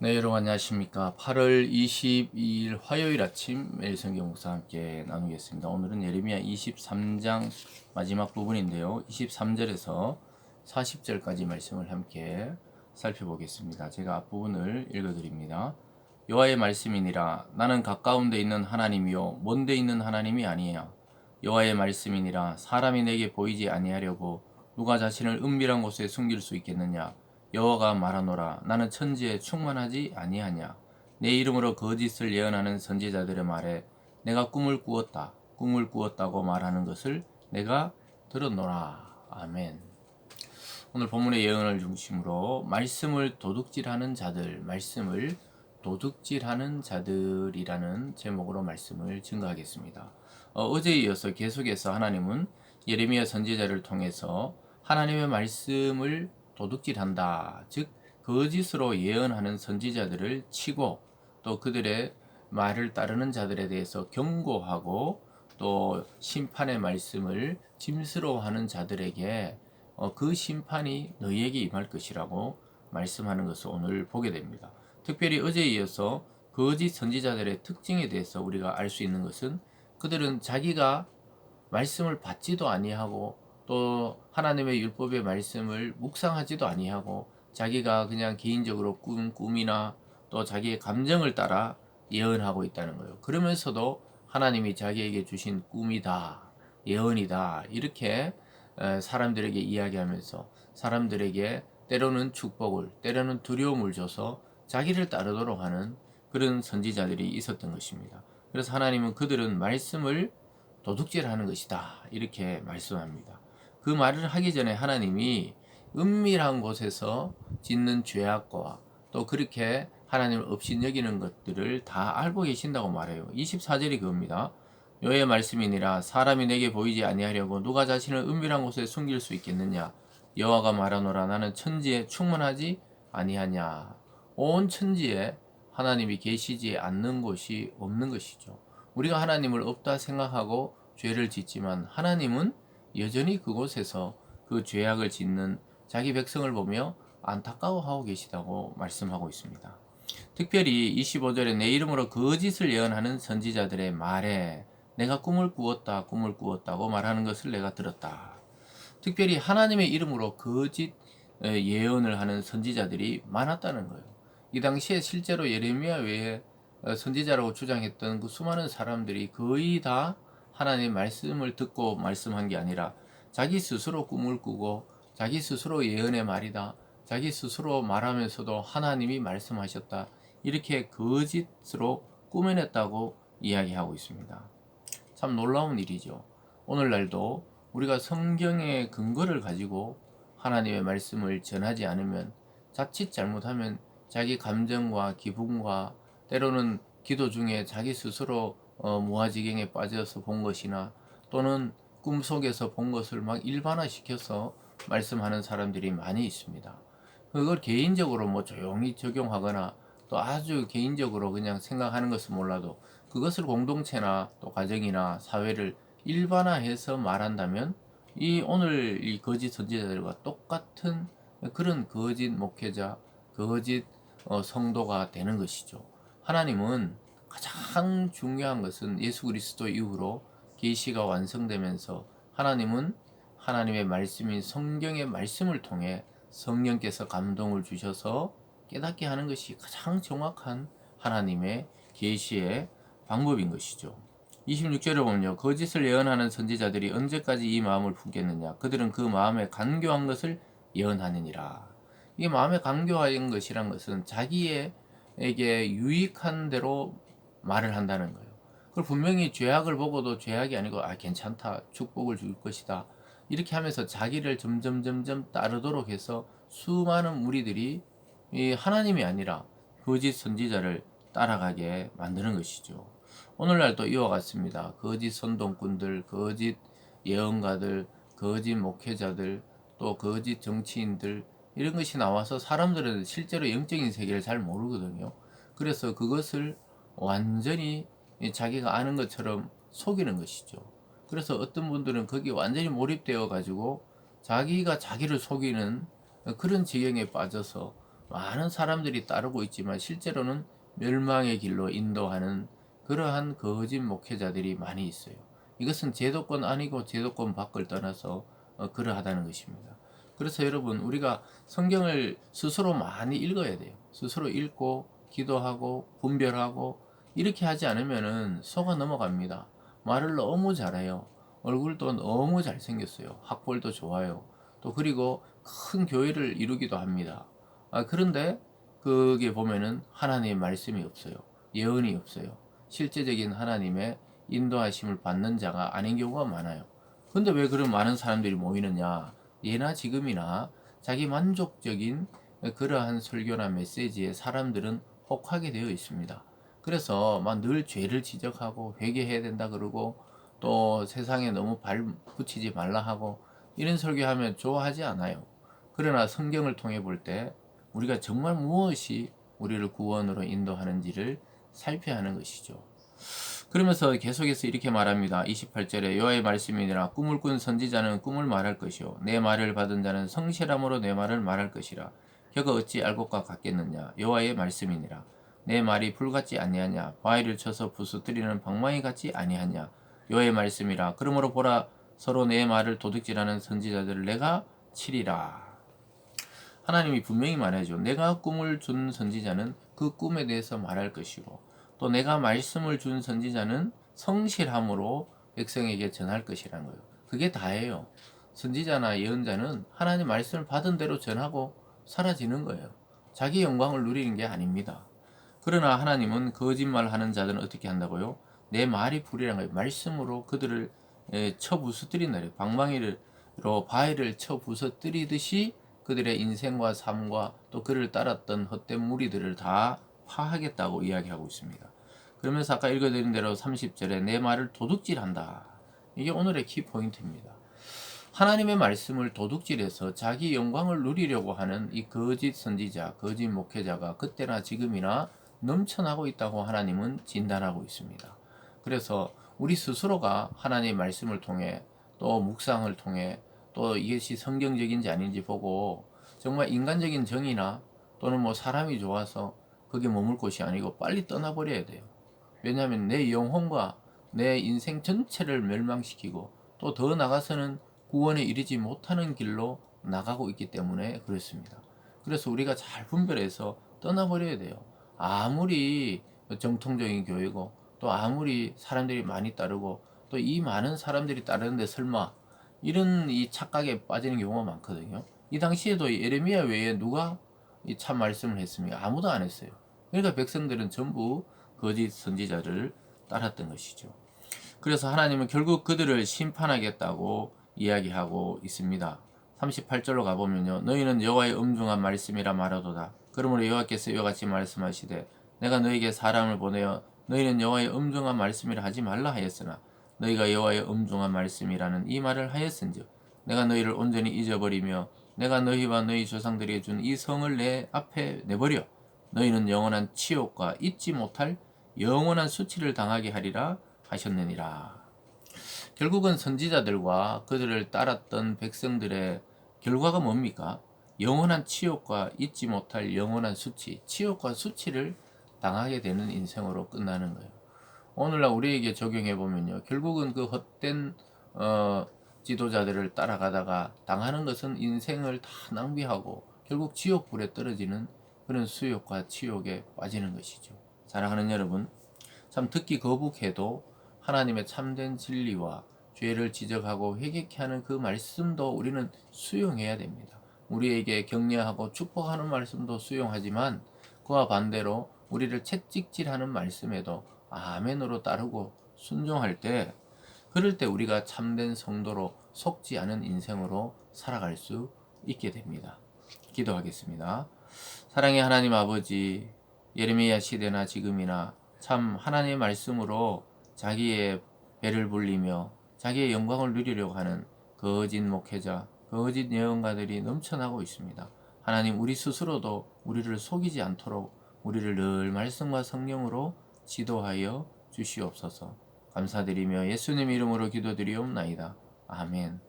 네, 여러분 안녕하십니까. 8월 22일 화요일 아침 매일 성경 묵상 함께 나누겠습니다. 오늘은 예레미야 23장 마지막 부분인데요. 23절에서 40절까지 말씀을 함께 살펴보겠습니다. 제가 앞부분을 읽어드립니다. 여호와의 말씀이니라. 나는 가까운 데 있는 하나님이요 먼 데 있는 하나님이 아니야. 여호와의 말씀이니라. 사람이 내게 보이지 아니하려고 누가 자신을 은밀한 곳에 숨길 수 있겠느냐. 여호와가 말하노라. 나는 천지에 충만하지 아니하냐. 내 이름으로 거짓을 예언하는 선지자들의 말에 내가 꿈을 꾸었다. 꿈을 꾸었다고 말하는 것을 내가 들었노라. 아멘. 오늘 본문의 예언을 중심으로 말씀을 도둑질하는 자들, 말씀을 도둑질하는 자들이라는 제목으로 말씀을 증거하겠습니다. 어제에 이어서 계속해서 하나님은 예레미야 선지자를 통해서 하나님의 말씀을 도둑질한다. 즉 거짓으로 예언하는 선지자들을 치고 또 그들의 말을 따르는 자들에 대해서 경고하고 또 심판의 말씀을 짐스러워하는 자들에게 그 심판이 너희에게 임할 것이라고 말씀하는 것을 오늘 보게 됩니다. 특별히 어제에 이어서 거짓 선지자들의 특징에 대해서 우리가 알 수 있는 것은 그들은 자기가 말씀을 받지도 아니하고 또 하나님의 율법의 말씀을 묵상하지도 아니하고 자기가 그냥 개인적으로 꾼 꿈이나 또 자기의 감정을 따라 예언하고 있다는 거예요. 그러면서도 하나님이 자기에게 주신 꿈이다, 예언이다 이렇게 사람들에게 이야기하면서 사람들에게 때로는 축복을, 때로는 두려움을 줘서 자기를 따르도록 하는 그런 선지자들이 있었던 것입니다. 그래서 하나님은 그들은 말씀을 도둑질하는 것이다 이렇게 말씀합니다. 그 말을 하기 전에 하나님이 은밀한 곳에서 짓는 죄악과 또 그렇게 하나님을 업신여기는 것들을 다 알고 계신다고 말해요. 24절이 그겁니다. 여호와의 말씀이니라. 사람이 내게 보이지 아니하려고 누가 자신을 은밀한 곳에 숨길 수 있겠느냐. 여호와가 말하노라. 나는 천지에 충만하지 아니하냐. 온 천지에 하나님이 계시지 않는 곳이 없는 것이죠. 우리가 하나님을 없다 생각하고 죄를 짓지만 하나님은 여전히 그곳에서 그 죄악을 짓는 자기 백성을 보며 안타까워하고 계시다고 말씀하고 있습니다. 특별히 25절에 내 이름으로 거짓을 예언하는 선지자들의 말에 내가 꿈을 꾸었다, 꿈을 꾸었다고 말하는 것을 내가 들었다. 특별히 하나님의 이름으로 거짓 예언을 하는 선지자들이 많았다는 거예요. 이 당시에 실제로 예레미야 외에 선지자라고 주장했던 그 수많은 사람들이 거의 다 하나님의 말씀을 듣고 말씀한 게 아니라 자기 스스로 꿈을 꾸고 자기 스스로 예언의 말이다. 자기 스스로 말하면서도 하나님이 말씀하셨다. 이렇게 거짓으로 꾸며냈다고 이야기하고 있습니다. 참 놀라운 일이죠. 오늘날도 우리가 성경의 근거를 가지고 하나님의 말씀을 전하지 않으면 자칫 잘못하면 자기 감정과 기분과 때로는 기도 중에 자기 스스로 무아지경에 빠져서 본 것이나 또는 꿈속에서 본 것을 막 일반화시켜서 말씀하는 사람들이 많이 있습니다. 그걸 개인적으로 뭐 조용히 적용하거나 또 아주 개인적으로 그냥 생각하는 것은 몰라도 그것을 공동체나 또 가정이나 사회를 일반화해서 말한다면 이 오늘 이 거짓 선지자들과 똑같은 그런 거짓 목회자, 거짓 성도가 되는 것이죠. 하나님은 가장 중요한 것은 예수 그리스도 이후로 계시가 완성되면서 하나님은 하나님의 말씀인 성경의 말씀을 통해 성령께서 감동을 주셔서 깨닫게 하는 것이 가장 정확한 하나님의 계시의 방법인 것이죠. 26절에 보면요. 거짓을 예언하는 선지자들이 언제까지 이 마음을 품겠느냐. 그들은 그 마음에 간교한 것을 예언하느니라. 이게 마음에 간교한 것이란 것은 자기에게 유익한 대로 말을 한다는 거예요. 그걸 분명히 죄악을 보고도 죄악이 아니고 괜찮다. 축복을 줄 것이다. 이렇게 하면서 자기를 점점 따르도록 해서 수많은 무리들이 이 하나님이 아니라 거짓 선지자를 따라가게 만드는 것이죠. 오늘날도 이와 같습니다. 거짓 선동꾼들, 거짓 예언가들, 거짓 목회자들, 또 거짓 정치인들 이런 것이 나와서 사람들은 실제로 영적인 세계를 잘 모르거든요. 그래서 그것을 완전히 자기가 아는 것처럼 속이는 것이죠. 그래서 어떤 분들은 거기에 완전히 몰입되어 가지고 자기가 자기를 속이는 그런 지경에 빠져서 많은 사람들이 따르고 있지만 실제로는 멸망의 길로 인도하는 그러한 거짓 목회자들이 많이 있어요. 이것은 제도권 아니고 제도권 밖을 떠나서 그러하다는 것입니다. 그래서 여러분, 우리가 성경을 스스로 많이 읽어야 돼요. 스스로 읽고 기도하고 분별하고 이렇게 하지 않으면은 속아 넘어갑니다. 말을 너무 잘해요. 얼굴도 너무 잘생겼어요. 학벌도 좋아요. 또 그리고 큰 교회를 이루기도 합니다. 그런데 그게 보면은 하나님의 말씀이 없어요. 예언이 없어요. 실제적인 하나님의 인도하심을 받는 자가 아닌 경우가 많아요. 근데 왜 그런 많은 사람들이 모이느냐? 예나 지금이나 자기 만족적인 그러한 설교나 메시지에 사람들은 혹하게 되어 있습니다. 그래서 막 늘 죄를 지적하고 회개해야 된다 그러고 또 세상에 너무 발 붙이지 말라 하고 이런 설교하면 좋아하지 않아요. 그러나 성경을 통해 볼 때 우리가 정말 무엇이 우리를 구원으로 인도하는지를 살펴야 하는 것이죠. 그러면서 계속해서 이렇게 말합니다. 28절에 여호와의 말씀이니라 꿈을 꾼 선지자는 꿈을 말할 것이요 내 말을 받은 자는 성실함으로 내 말을 말할 것이라. 그가 어찌 알곡과 같겠느냐. 여호와의 말씀이니라. 내 말이 불같지 아니하냐. 바위를 쳐서 부수뜨리는 방망이 같지 아니하냐. 여호와의 말씀이라. 그러므로 보라 서로 내 말을 도둑질하는 선지자들을 내가 치리라. 하나님이 분명히 말하죠. 내가 꿈을 준 선지자는 그 꿈에 대해서 말할 것이고 또 내가 말씀을 준 선지자는 성실함으로 백성에게 전할 것이라는 거예요. 그게 다예요. 선지자나 예언자는 하나님 말씀을 받은 대로 전하고 사라지는 거예요. 자기 영광을 누리는 게 아닙니다. 그러나 하나님은 거짓말하는 자들은 어떻게 한다고요? 내 말이 불이라는 거예요. 말씀으로 그들을 쳐 부수뜨린다. 방망이로 바위를 쳐 부수뜨리듯이 그들의 인생과 삶과 또 그를 따랐던 헛된 무리들을 다 파하겠다고 이야기하고 있습니다. 그러면서 아까 읽어드린 대로 30절에 내 말을 도둑질한다. 이게 오늘의 키포인트입니다. 하나님의 말씀을 도둑질해서 자기 영광을 누리려고 하는 이 거짓 선지자, 거짓 목회자가 그때나 지금이나 넘쳐나고 있다고 하나님은 진단하고 있습니다. 그래서 우리 스스로가 하나님의 말씀을 통해 또 묵상을 통해 또 이것이 성경적인지 아닌지 보고 정말 인간적인 정의나 또는 뭐 사람이 좋아서 거기에 머물 곳이 아니고 빨리 떠나버려야 돼요. 왜냐하면 내 영혼과 내 인생 전체를 멸망시키고 또 더 나가서는 구원에 이르지 못하는 길로 나가고 있기 때문에 그렇습니다. 그래서 우리가 잘 분별해서 떠나버려야 돼요. 아무리 정통적인 교회고 또 아무리 사람들이 많이 따르고 또 이 많은 사람들이 따르는데 설마 이런 이 착각에 빠지는 경우가 많거든요. 이 당시에도 예레미야 외에 누가 이 참 말씀을 했습니까? 아무도 안 했어요. 그러니까 백성들은 전부 거짓 선지자를 따랐던 것이죠. 그래서 하나님은 결국 그들을 심판하겠다고 이야기하고 있습니다. 38절로 가보면요. 너희는 여호와의 엄중한 말씀이라 말하도다. 그러므로 여호와께서 이와 같이 말씀하시되 내가 너희에게 사람을 보내어 너희는 여호와의 엄중한 말씀이라 하지 말라 하였으나 너희가 여호와의 엄중한 말씀이라는 이 말을 하였은즉 내가 너희를 온전히 잊어버리며 내가 너희와 너희 조상들에게 준 이 성을 내 앞에 내버려 너희는 영원한 치욕과 잊지 못할 영원한 수치를 당하게 하리라 하셨느니라. 결국은 선지자들과 그들을 따랐던 백성들의 결과가 뭡니까? 영원한 치욕과 잊지 못할 영원한 수치, 치욕과 수치를 당하게 되는 인생으로 끝나는 거예요. 오늘날 우리에게 적용해 보면요, 결국은 그 헛된 지도자들을 따라가다가 당하는 것은 인생을 다 낭비하고 결국 지옥불에 떨어지는 그런 수욕과 치욕에 빠지는 것이죠. 사랑하는 여러분, 참 듣기 거북해도 하나님의 참된 진리와 죄를 지적하고 회개케 하는 그 말씀도 우리는 수용해야 됩니다. 우리에게 격려하고 축복하는 말씀도 수용하지만 그와 반대로 우리를 채찍질하는 말씀에도 아멘으로 따르고 순종할 때, 그럴 때 우리가 참된 성도로 속지 않은 인생으로 살아갈 수 있게 됩니다. 기도하겠습니다. 사랑의 하나님 아버지, 예레미야 시대나 지금이나 참 하나님의 말씀으로 자기의 배를 불리며 자기의 영광을 누리려고 하는 거짓 목회자, 거짓 예언가들이 넘쳐나고 있습니다. 하나님, 우리 스스로도 우리를 속이지 않도록 우리를 늘 말씀과 성령으로 지도하여 주시옵소서. 감사드리며 예수님 이름으로 기도드리옵나이다. 아멘.